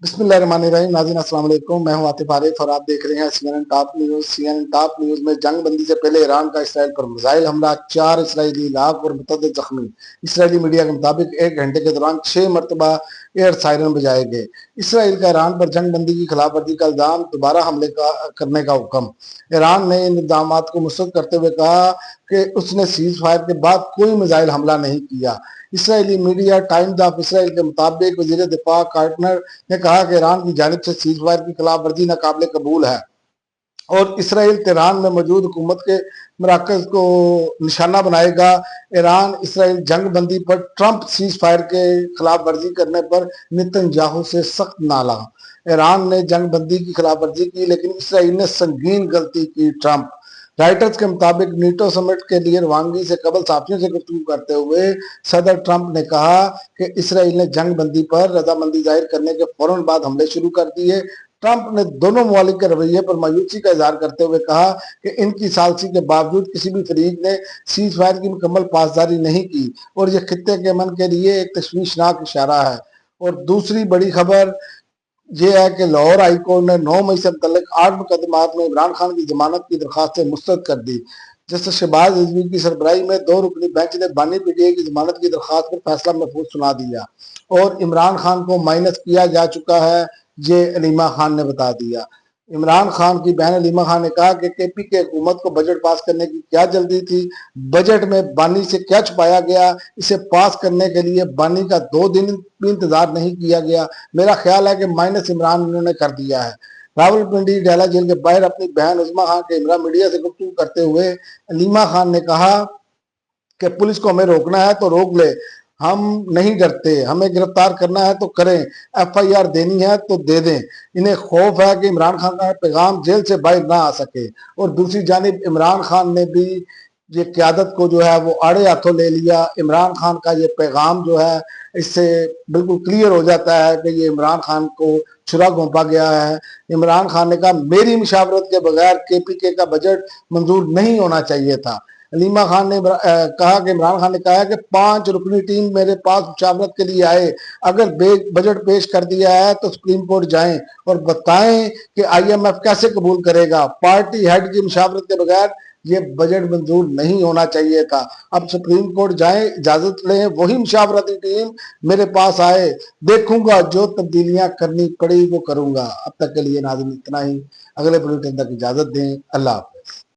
बिस्मिल्लाहिर्रहमानिर्रहीम। नाज़रीन अस्सलाम वालेकुम, मैं हूं आतिफ आरिफ और आप देख रहे हैं CNN top news. CNN top news में जंग बंदी से पहले ईरान का इसराइल पर मिसाइल हमला, 4 इसराइली हलाक और मुतअद्दिद जख्मी। इसराइली मीडिया के मुताबिक 1 घंटे के दौरान 6 मरतबा एयर सायरन बजाए गए। इसराइल का ईरान पर जंग बंदी की खिलाफ वर्जी का इल्जाम, दोबारा हमले करने का हुक्म। ईरान ने इन इल्जामात को मुस्तरद करते हुए कहा कि उसने सीज फायर के बाद कोई मिसाइल हमला नहीं किया। Israeli media times of Israel के मुताबिक वजीर दिफा कार्टनर ने कहा कि ईरान की जानिब से सीज फायर की खिलाफ वर्जी नाकाबिल कबूल है और इसराइल तेहरान में मौजूद हुकूमत के मराकज को निशाना बनाएगा। ईरान इसराइल जंग बंदी पर ट्रंप सीज फायर के खिलाफ वर्जी करने पर नेतन्याहू से सख्त नाला। ईरान ने जंग बंदी की खिलाफ वर्जी की, लेकिन इसराइल ने संगीन गलती की। ट्रंप राइटर्स के मुताबिक नीटो समिट के लिए रवानगी से कबल साथियों से गुफ्तगू करते हुए सदर ट्रंप ने कहा कि इसराइल ने जंग बंदी पर रजामंदी जाहिर करने के फौरन बाद हमले शुरू कर दिए। ट्रंप ने दोनों ममालिक के रवैये पर मायूसी का इजहार करते हुए कहा कि इनकी सालसी के बावजूद किसी भी फरीक ने सीज फायर की मुकम्मल पासदारी नहीं की और यह खित्ते के अमन के लिए एक तशवीशनाक इशारा है। और दूसरी बड़ी खबर यह है कि लाहौर हाई कोर्ट ने 9 मई से मुतल्लिक 8 मुकदमात में इमरान खान की जमानत की दरखास्त मुस्तरद कर दी। जस्टिस शहबाज रिजवी की सरबराही में 2 रुकनी बेंच ने बानी पीटीआई की जमानत की दरखास्त पर फैसला महफूज सुना दिया और इमरान खान को माइनस किया जा चुका है, ये अलीमा खान ने बता दिया। इमरान खान की बहन अलीमा खान ने कहा कि केपी के हुकूमत को बजट पास करने की क्या जल्दी थी, बजट में बानी से क्या छुपाया गया, इसे पास करने के लिए बानी का 2 दिन भी इंतजार नहीं किया गया। मेरा ख्याल है कि माइनस इमरान इन्होंने कर दिया है। रावलपिंडी डेला जेल के बाहर अपनी बहन उज़मा खान के हमरा मीडिया से गुफ्तगू करते हुए अलीमा खान ने कहा कि पुलिस को हमें रोकना है तो रोक ले, हम नहीं डरते, हमें गिरफ्तार करना है तो करें, FIR देनी है तो दे दें। इन्हें खौफ है कि इमरान खान का पैगाम जेल से बाहर ना आ सके। और दूसरी जानिब इमरान खान ने भी ये क्यादत को जो है वो आड़े हाथों ले लिया। इमरान खान का ये पैगाम जो है इससे बिल्कुल क्लियर हो जाता है कि ये इमरान खान को छुरा घोंपा गया है। इमरान खान ने कहा मेरी मुशावरत के बगैर KPK का बजट मंजूर नहीं होना चाहिए था। अलीमा खान ने कहा कि इमरान खान ने कहा है कि 5 रुकनी टीम मेरे पास मुशावरत के लिए आए, अगर बजट पेश कर दिया है तो सुप्रीम कोर्ट जाएं और बताएं कि IMF कैसे कबूल करेगा। पार्टी हेड की मुशावरत के बगैर ये बजट मंजूर नहीं होना चाहिए था। अब सुप्रीम कोर्ट जाएं, इजाजत लें, वही मुशावरती टीम मेरे पास आए, देखूंगा जो तब्दीलियां करनी पड़ी वो करूंगा। अब तक के लिए नाज़रीन इतना ही। अगले बुलेटिन तक इजाजत दें। अल्लाह हाफ़िज़।